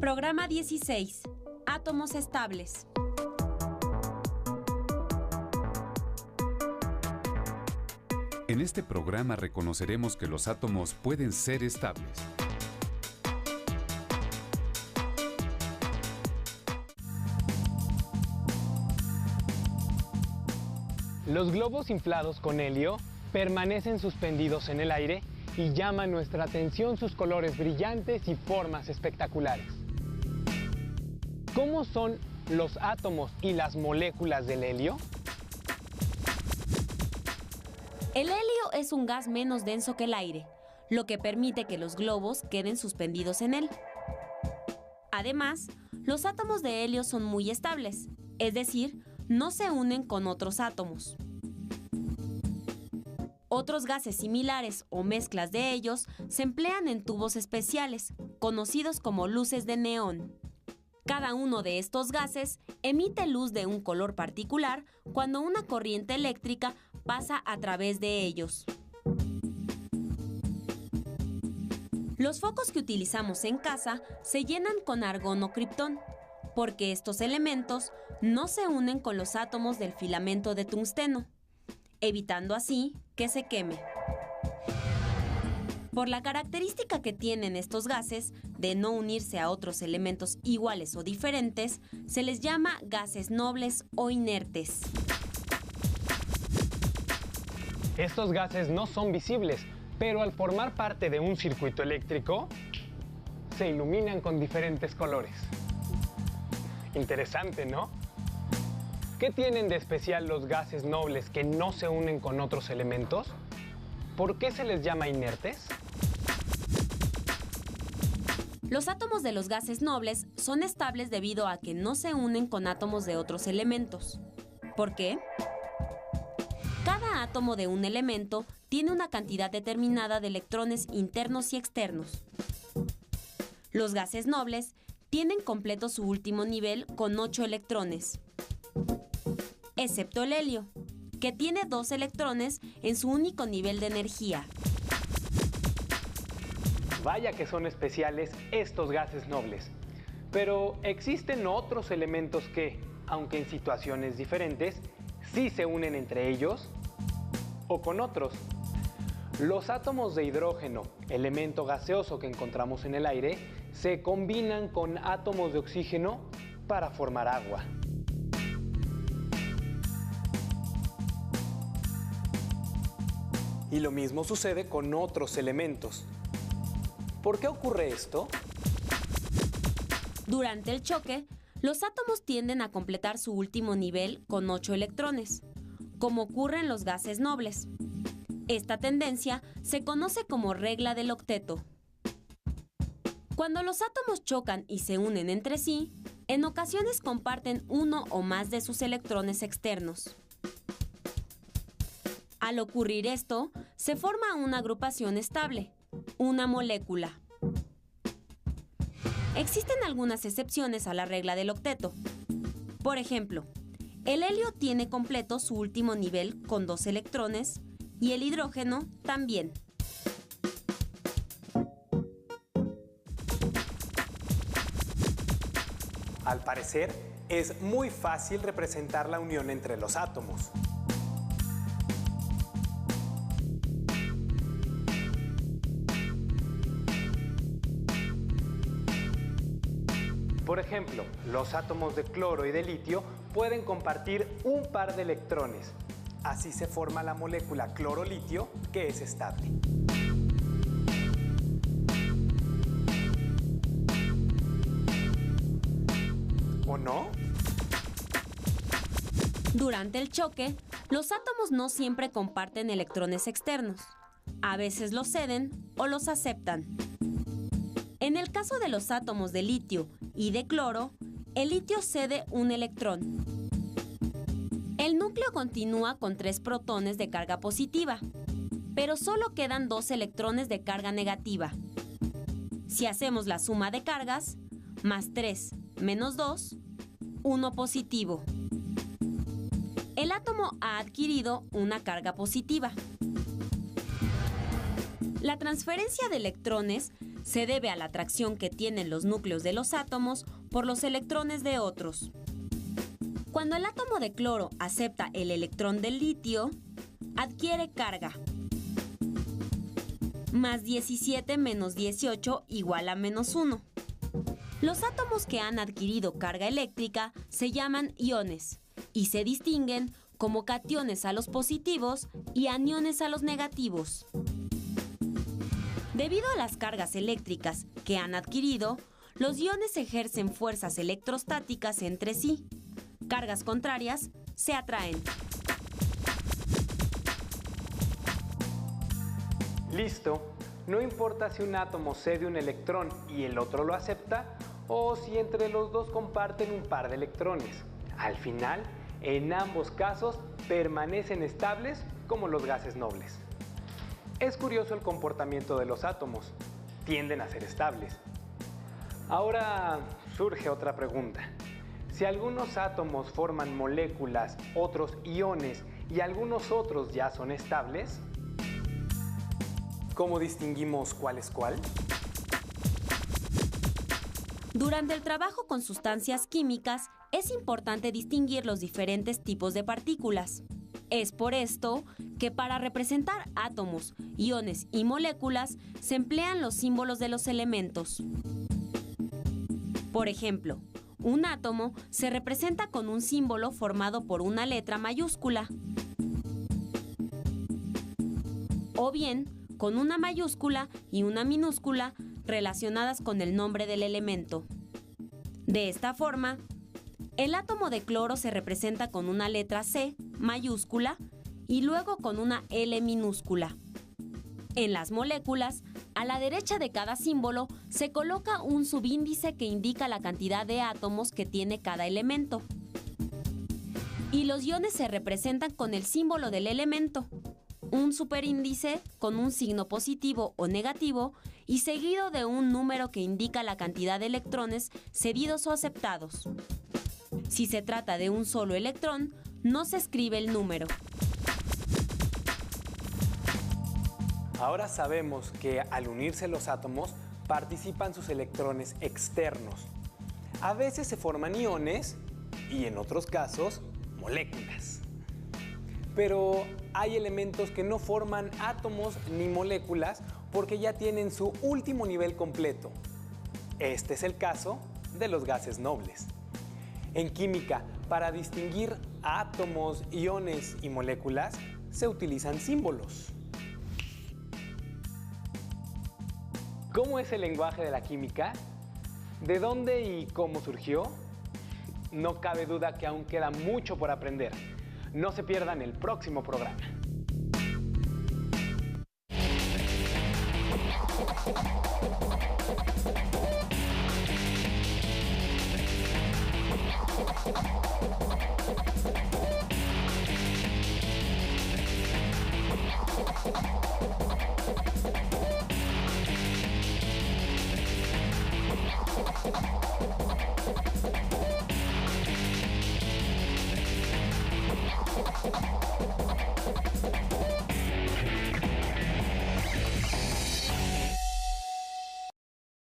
Programa 16. Átomos estables. En este programa reconoceremos que los átomos pueden ser estables. Los globos inflados con helio permanecen suspendidos en el aire y llaman nuestra atención sus colores brillantes y formas espectaculares. ¿Cómo son los átomos y las moléculas del helio? El helio es un gas menos denso que el aire, lo que permite que los globos queden suspendidos en él. Además, los átomos de helio son muy estables, es decir, no se unen con otros átomos. Otros gases similares o mezclas de ellos se emplean en tubos especiales, conocidos como luces de neón. Cada uno de estos gases emite luz de un color particular cuando una corriente eléctrica pasa a través de ellos. Los focos que utilizamos en casa se llenan con argón o kriptón, porque estos elementos no se unen con los átomos del filamento de tungsteno, evitando así que se queme. Por la característica que tienen estos gases de no unirse a otros elementos iguales o diferentes, se les llama gases nobles o inertes. Estos gases no son visibles, pero al formar parte de un circuito eléctrico, se iluminan con diferentes colores. Interesante, ¿no? ¿Qué tienen de especial los gases nobles que no se unen con otros elementos? ¿Por qué se les llama inertes? Los átomos de los gases nobles son estables debido a que no se unen con átomos de otros elementos. ¿Por qué? Cada átomo de un elemento tiene una cantidad determinada de electrones internos y externos. Los gases nobles tienen completo su último nivel con 8 electrones, excepto el helio, que tiene 2 electrones en su único nivel de energía. Vaya que son especiales estos gases nobles. Pero existen otros elementos que, aunque en situaciones diferentes, sí se unen entre ellos o con otros. Los átomos de hidrógeno, elemento gaseoso que encontramos en el aire, se combinan con átomos de oxígeno para formar agua. Y lo mismo sucede con otros elementos. ¿Por qué ocurre esto? Durante el choque, los átomos tienden a completar su último nivel con 8 electrones, como ocurre en los gases nobles. Esta tendencia se conoce como regla del octeto. Cuando los átomos chocan y se unen entre sí, en ocasiones comparten uno o más de sus electrones externos. Al ocurrir esto, se forma una agrupación estable, una molécula. Existen algunas excepciones a la regla del octeto. Por ejemplo, el helio tiene completo su último nivel con 2 electrones y el hidrógeno también. Al parecer, es muy fácil representar la unión entre los átomos. Por ejemplo, los átomos de cloro y de litio pueden compartir un par de electrones. Así se forma la molécula cloro-litio, que es estable. ¿O no? Durante el choque, los átomos no siempre comparten electrones externos. A veces los ceden o los aceptan. En el caso de los átomos de litio y de cloro, el litio cede un electrón. El núcleo continúa con 3 protones de carga positiva, pero solo quedan 2 electrones de carga negativa. Si hacemos la suma de cargas, más 3 menos 2, 1 positivo. El átomo ha adquirido una carga positiva. La transferencia de electrones Se debe a la atracción que tienen los núcleos de los átomos por los electrones de otros. Cuando el átomo de cloro acepta el electrón del litio, adquiere carga. Más 17 menos 18 igual a menos 1. Los átomos que han adquirido carga eléctrica se llaman iones y se distinguen como cationes a los positivos y aniones a los negativos. Debido a las cargas eléctricas que han adquirido, los iones ejercen fuerzas electrostáticas entre sí. Cargas contrarias se atraen. Listo. No importa si un átomo cede un electrón y el otro lo acepta, o si entre los dos comparten un par de electrones. Al final, en ambos casos, permanecen estables como los gases nobles. Es curioso el comportamiento de los átomos. Tienden a ser estables. Ahora surge otra pregunta. Si algunos átomos forman moléculas, otros iones y algunos otros ya son estables, ¿cómo distinguimos cuál es cuál? Durante el trabajo con sustancias químicas, es importante distinguir los diferentes tipos de partículas. Es por esto que para representar átomos, iones y moléculas se emplean los símbolos de los elementos. Por ejemplo, un átomo se representa con un símbolo formado por una letra mayúscula, o bien con una mayúscula y una minúscula relacionadas con el nombre del elemento. De esta forma, el átomo de cloro se representa con una letra C mayúscula y luego con una L minúscula. En las moléculas, a la derecha de cada símbolo se coloca un subíndice que indica la cantidad de átomos que tiene cada elemento. Y los iones se representan con el símbolo del elemento, un superíndice con un signo positivo o negativo y seguido de un número que indica la cantidad de electrones cedidos o aceptados. Si se trata de un solo electrón, no se escribe el número. Ahora sabemos que al unirse los átomos participan sus electrones externos. A veces se forman iones y en otros casos moléculas. Pero hay elementos que no forman átomos ni moléculas porque ya tienen su último nivel completo. Este es el caso de los gases nobles. En química, para distinguir átomos, iones y moléculas, se utilizan símbolos. ¿Cómo es el lenguaje de la química? ¿De dónde y cómo surgió? No cabe duda que aún queda mucho por aprender. No se pierdan el próximo programa.